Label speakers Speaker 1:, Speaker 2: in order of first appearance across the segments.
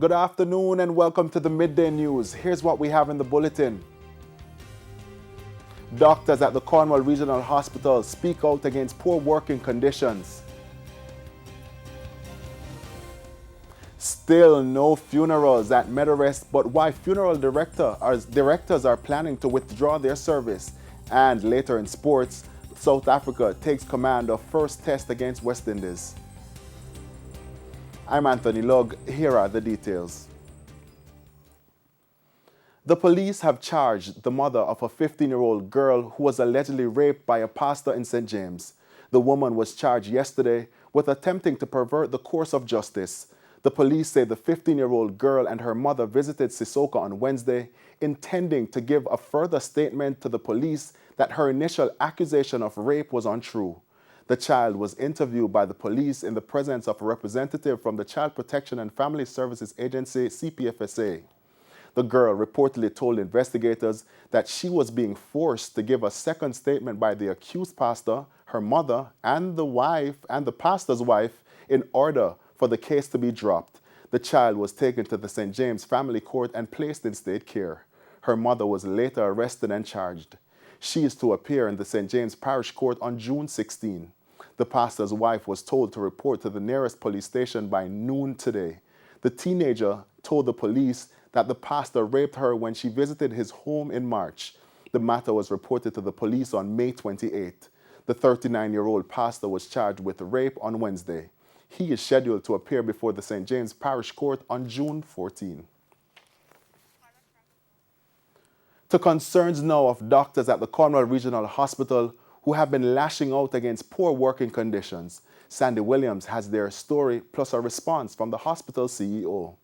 Speaker 1: Good afternoon and welcome to the Midday News. Here's what we have in the bulletin. Doctors at the Cornwall Regional Hospital speak out against poor working conditions. Still no funerals at Midday, but why funeral directors are planning to withdraw their service. And later in sports, South Africa takes command of first test against West Indies. I'm Anthony Lugg. Here are the details. The police have charged the mother of a 15-year-old girl who was allegedly raped by a pastor in St. James. The woman was charged yesterday with attempting to pervert the course of justice. The police say the 15-year-old girl and her mother visited Sissoko on Wednesday, intending to give a further statement to the police that her initial accusation of rape was untrue. The child was interviewed by the police in the presence of a representative from the Child Protection and Family Services Agency, CPFSA. The girl reportedly told investigators that she was being forced to give a second statement by the accused pastor, her mother, and the pastor's wife in order for the case to be dropped. The child was taken to the St. James Family Court and placed in state care. Her mother was later arrested and charged. She is to appear in the St. James Parish Court on June 16. The pastor's wife was told to report to the nearest police station by noon today. The teenager told the police that the pastor raped her when she visited his home in March. The matter was reported to the police on May 28. The 39-year-old pastor was charged with rape on Wednesday. He is scheduled to appear before the St. James Parish Court on June 14. To concerns now of doctors at the Cornwall Regional Hospital who have been lashing out against poor working conditions. Sandy Williams has their story plus a response from the hospital CEO.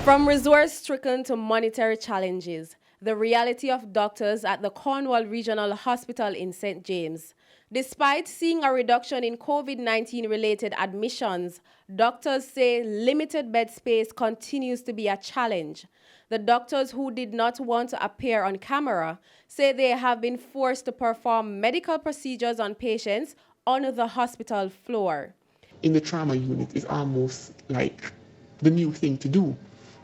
Speaker 2: From resource-stricken to monetary challenges, the reality of doctors at the Cornwall Regional Hospital in St. James. Despite seeing a reduction in COVID-19 related admissions, doctors say limited bed space continues to be a challenge. The doctors who did not want to appear on camera say they have been forced to perform medical procedures on patients on the hospital floor.
Speaker 3: In the trauma unit is almost like the new thing to do.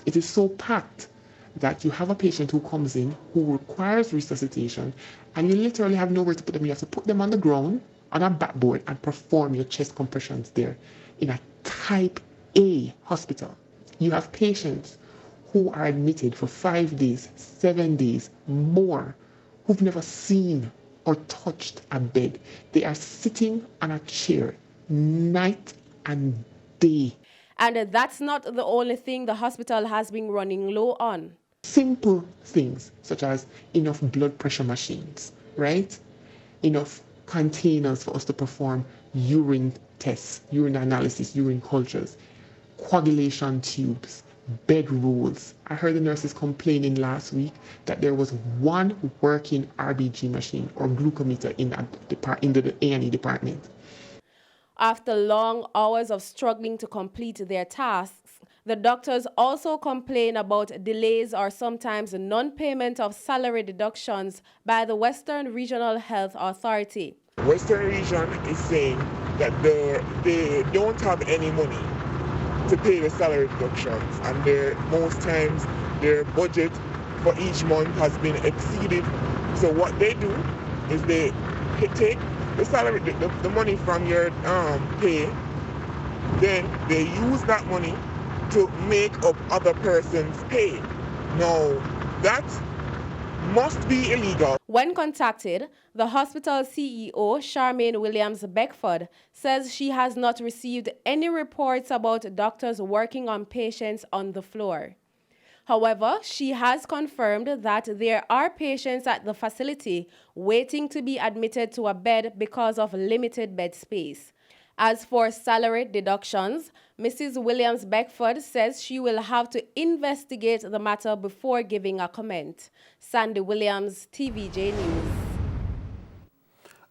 Speaker 3: It is so packed that you have a patient who comes in who requires resuscitation and you literally have nowhere to put them. You have to put them on the ground on a backboard and perform your chest compressions there. In a type A hospital, you have patients who are admitted for 5 days, 7 days, more, who've never seen or touched a bed. They are sitting on a chair night and day.
Speaker 2: And that's not the only thing the hospital has been running low on.
Speaker 3: Simple things such as enough blood pressure machines, right? Enough containers for us to perform urine tests, urine analysis, urine cultures, coagulation tubes, bed rolls. I heard the nurses complaining last week that there was one working RBG machine or glucometer in the A&E department.
Speaker 2: After long hours of struggling to complete their tasks, the doctors also complain about delays or sometimes non-payment of salary deductions by the Western Regional Health Authority.
Speaker 4: Western Region is saying that they don't have any money to pay the salary deductions, and most times their budget for each month has been exceeded. So what they do is they take the salary, the money from your pay, then they use that money to make up other person's pay. Now, that must be illegal.
Speaker 2: When contacted, the hospital CEO, Charmaine Williams Beckford, says she has not received any reports about doctors working on patients on the floor. However, she has confirmed that there are patients at the facility waiting to be admitted to a bed because of limited bed space. As for salary deductions, Mrs. Williams Beckford says she will have to investigate the matter before giving a comment. Sandy Williams, TVJ News.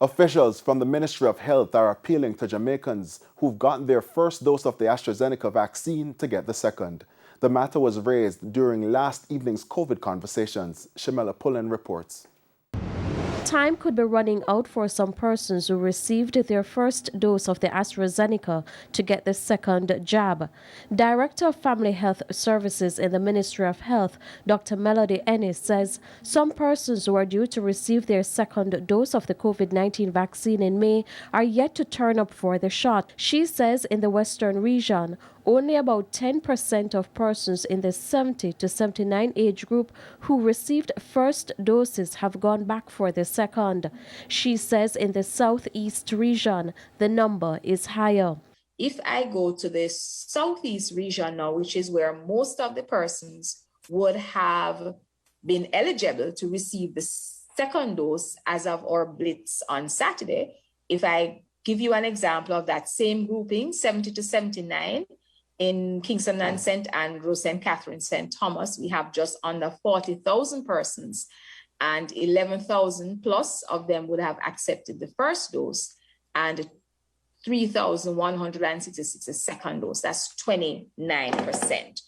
Speaker 1: Officials from the Ministry of Health are appealing to Jamaicans who've gotten their first dose of the AstraZeneca vaccine to get the second. The matter was raised during last evening's COVID conversations. Shamela Pullen reports.
Speaker 5: Time could be running out for some persons who received their first dose of the AstraZeneca to get the second jab. Director of Family Health Services in the Ministry of Health, Dr. Melody Ennis, says some persons who are due to receive their second dose of the COVID-19 vaccine in May are yet to turn up for the shot. She says in the Western region, only about 10% of persons in the 70 to 79 age group who received first doses have gone back for the second. She says in the Southeast region, the number is higher.
Speaker 6: If I go to the Southeast region now, which is where most of the persons would have been eligible to receive the second dose as of our blitz on Saturday, if I give you an example of that same grouping, 70 to 79, in Kingston and St. Andrew, St. Catherine, St. Thomas, we have just under 40,000 persons, and 11,000 plus of them would have accepted the first dose, and 3,166 the second dose. That's 29%.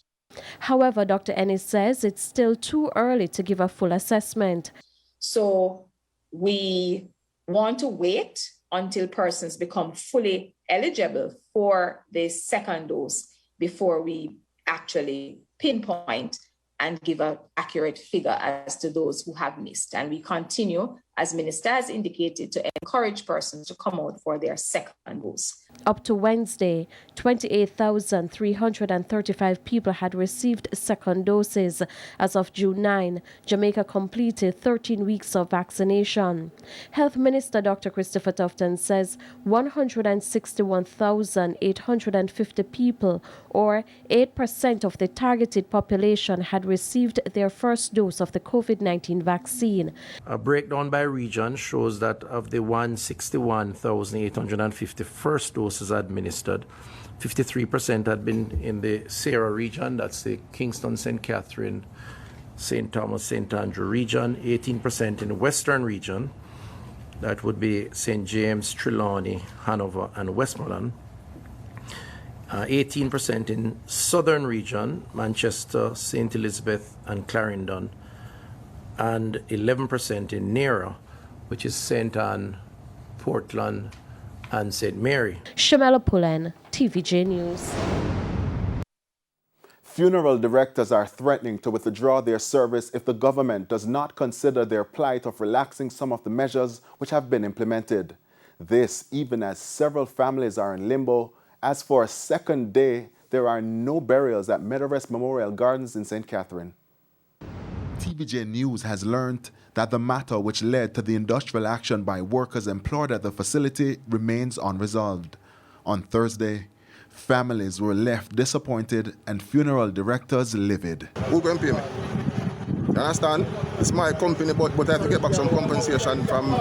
Speaker 5: However, Dr. Ennis says it's still too early to give a full assessment.
Speaker 6: So we want to wait until persons become fully eligible for the second dose before we actually pinpoint and give an accurate figure as to those who have missed. And we continue, as Minister has indicated, to encourage persons to come out for their second dose.
Speaker 5: Up to Wednesday, 28,335 people had received second doses. As of June 9, Jamaica completed 13 weeks of vaccination. Health Minister Dr. Christopher Tufton says 161,850 people, or 8% of the targeted population, had received their first dose of the COVID-19 vaccine.
Speaker 7: A breakdown by region shows that of the 161,850 first doses administered, 53% had been in the Sarah region, that's the Kingston, St. Catherine, St. Thomas, St. Andrew region, 18% in the Western region, that would be St. James, Trelawney, Hanover, and Westmoreland, 18% in Southern region, Manchester, St. Elizabeth, and Clarendon, and 11% in Nera, which is St. Anne, Portland, and St. Mary.
Speaker 5: Shamela Pullen, TVJ News.
Speaker 1: Funeral directors are threatening to withdraw their service if the government does not consider their plight of relaxing some of the measures which have been implemented. This even as several families are in limbo. As for a second day, there are no burials at Midday Memorial Gardens in St. Catherine. TVJ News has learned that the matter which led to the industrial action by workers employed at the facility remains unresolved. On Thursday, families were left disappointed and funeral directors livid.
Speaker 8: Who can pay me? You understand? It's my company, but I have to get back some compensation from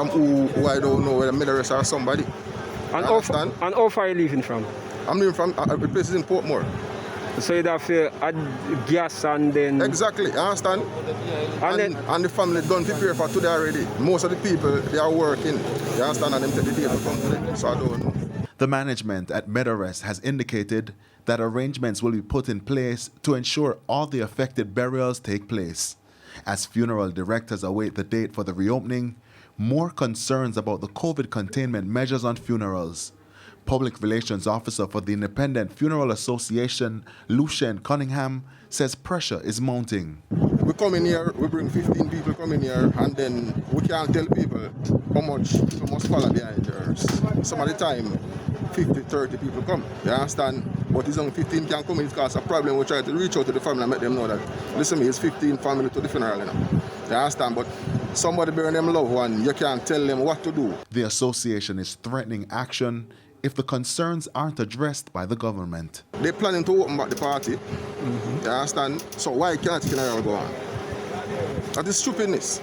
Speaker 8: who I don't know, whether Midday or somebody.
Speaker 9: And how far are you leaving from?
Speaker 8: I'm leaving from a place in Portmore.
Speaker 9: So you'd have to add gas and then...
Speaker 8: Exactly, you understand? And the family done prepare for today already. Most of the people, they are working. You understand? And them take the day to come. So I don't know.
Speaker 1: The management at Midday has indicated that arrangements will be put in place to ensure all the affected burials take place. As funeral directors await the date for the reopening, more concerns about the COVID containment measures on funerals. Public Relations Officer for the Independent Funeral Association, Lucien Cunningham, says pressure is mounting.
Speaker 8: We come in here, we bring 15 people come in here, and then we can't tell people how much people must follow behind yours. Some of the time, 50, 30 people come. You understand? But it's only 15 can come in because a problem. We try to reach out to the family and make them know that, listen me, it's 15 family to the funeral. You understand? But somebody burying them loved one, you can't tell them what to do.
Speaker 1: The association is threatening action if the concerns aren't addressed by the government.
Speaker 8: They're planning to open back the party. You understand? So why can't the funeral go on? That is stupidness.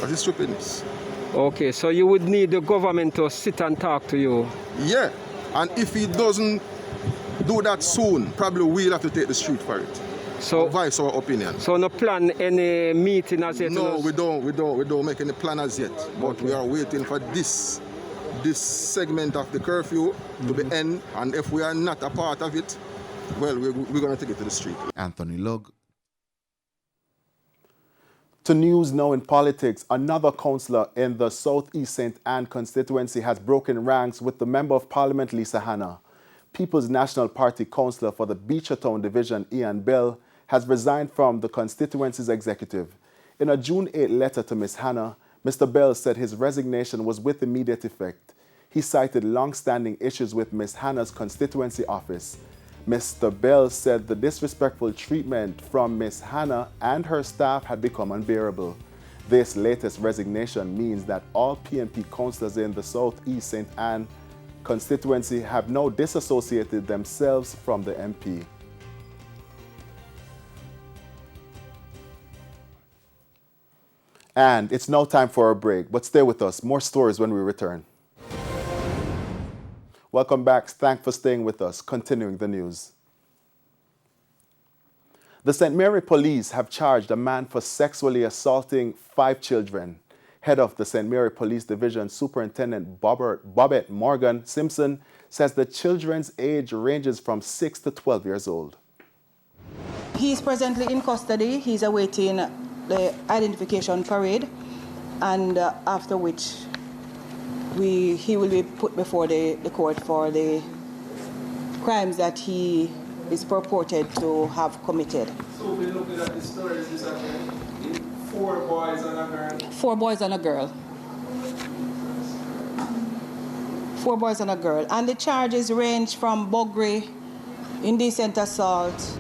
Speaker 8: That is stupidness.
Speaker 9: Okay, so you would need the government to sit and talk to you?
Speaker 8: Yeah, and if he doesn't do that soon, probably we'll have to take the street for it. So voice our opinion.
Speaker 9: So no plan any meeting as yet?
Speaker 8: No, we don't make any plan as yet. But we are waiting for this segment of the curfew to be end, and if we are not a part of it, well, we're going to take it to the street.
Speaker 1: Anthony Lug. To news now in politics, another councillor in the Southeast St. Anne constituency has broken ranks with the Member of Parliament Lisa Hanna. People's National Party councillor for the Beechertown division, Ian Bell, has resigned from the constituency's executive. In a June 8 letter to Ms. Hanna, Mr. Bell said his resignation was with immediate effect. He cited long-standing issues with Ms. Hanna's constituency office. Mr. Bell said the disrespectful treatment from Ms. Hanna and her staff had become unbearable. This latest resignation means that all PNP councillors in the Southeast St. Anne constituency have now disassociated themselves from the MP. And it's now time for a break, but stay with us. More stories when we return. Welcome back. Thanks for staying with us. Continuing the news. The St. Mary Police have charged a man for sexually assaulting 5 children. Head of the St. Mary Police Division, Superintendent Bobette Morgan Simpson, says the children's age ranges from 6 to 12 years old.
Speaker 10: He is presently in custody. He's awaiting the identification parade, and after which he will be put before the court for the crimes that he is purported to have committed.
Speaker 11: So we're looking at the stories this afternoon. 4 boys and a girl.
Speaker 10: 4 boys and a girl. 4 boys and a girl. And the charges range from buggery, indecent assault.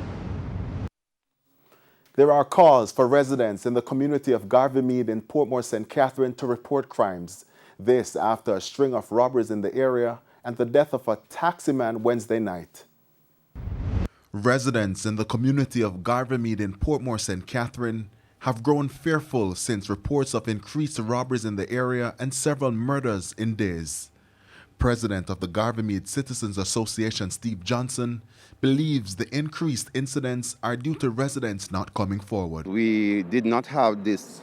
Speaker 1: There are calls for residents in the community of Garveymead in Portmore St. Catherine to report crimes. This after a string of robberies in the area and the death of a taximan Wednesday night. Residents in the community of Garveymead in Portmore St. Catherine have grown fearful since reports of increased robberies in the area and several murders in days. President of the Garveymead Citizens Association, Steve Johnson, believes the increased incidents are due to residents not coming forward.
Speaker 12: We did not have this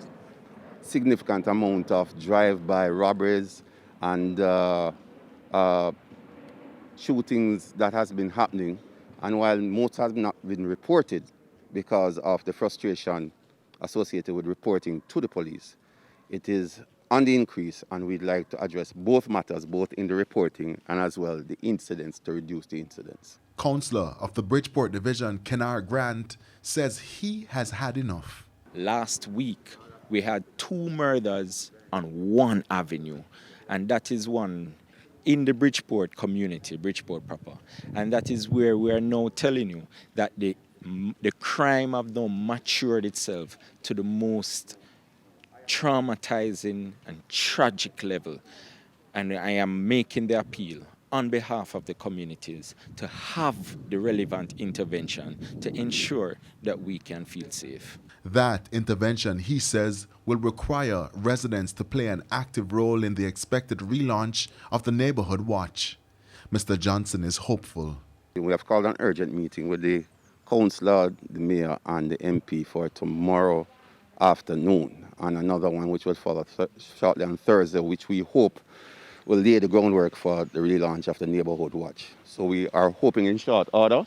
Speaker 12: significant amount of drive-by robberies and shootings that has been happening. And while most has not been reported because of the frustration associated with reporting to the police, it is on the increase, and we'd like to address both matters, both in the reporting and as well the incidents, to reduce the incidents.
Speaker 1: Councillor of the Bridgeport Division, Kenar Grant, says he has had enough.
Speaker 13: Last week, we had 2 murders on one avenue, and that is one in the Bridgeport community, Bridgeport proper. And that is where we are now telling you that the crime have now matured itself to the most traumatizing and tragic level. And I am making the appeal on behalf of the communities to have the relevant intervention to ensure that we can feel safe.
Speaker 1: That intervention, he says, will require residents to play an active role in the expected relaunch of the Neighborhood Watch. Mr. Johnson is hopeful.
Speaker 12: We have called an urgent meeting with the councillor, the mayor, and the MP for tomorrow afternoon, and another one which will follow shortly on Thursday, which we hope will lay the groundwork for the relaunch of the Neighborhood Watch. So we are hoping in short order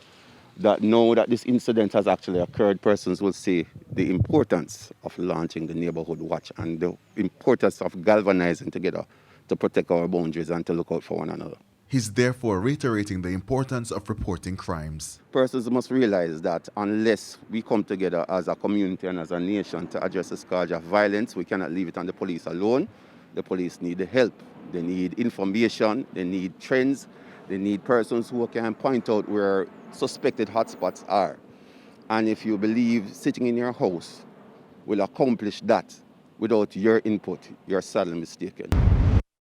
Speaker 12: that now that this incident has actually occurred, persons will see the importance of launching the Neighborhood Watch and the importance of galvanizing together to protect our boundaries and to look out for one another.
Speaker 1: He's therefore reiterating the importance of reporting crimes.
Speaker 12: Persons must realize that unless we come together as a community and as a nation to address the scourge of violence, we cannot leave it on the police alone. The police need the help. They need information, they need trends, they need persons who can point out where suspected hotspots are. And if you believe sitting in your house will accomplish that without your input, you're sadly mistaken.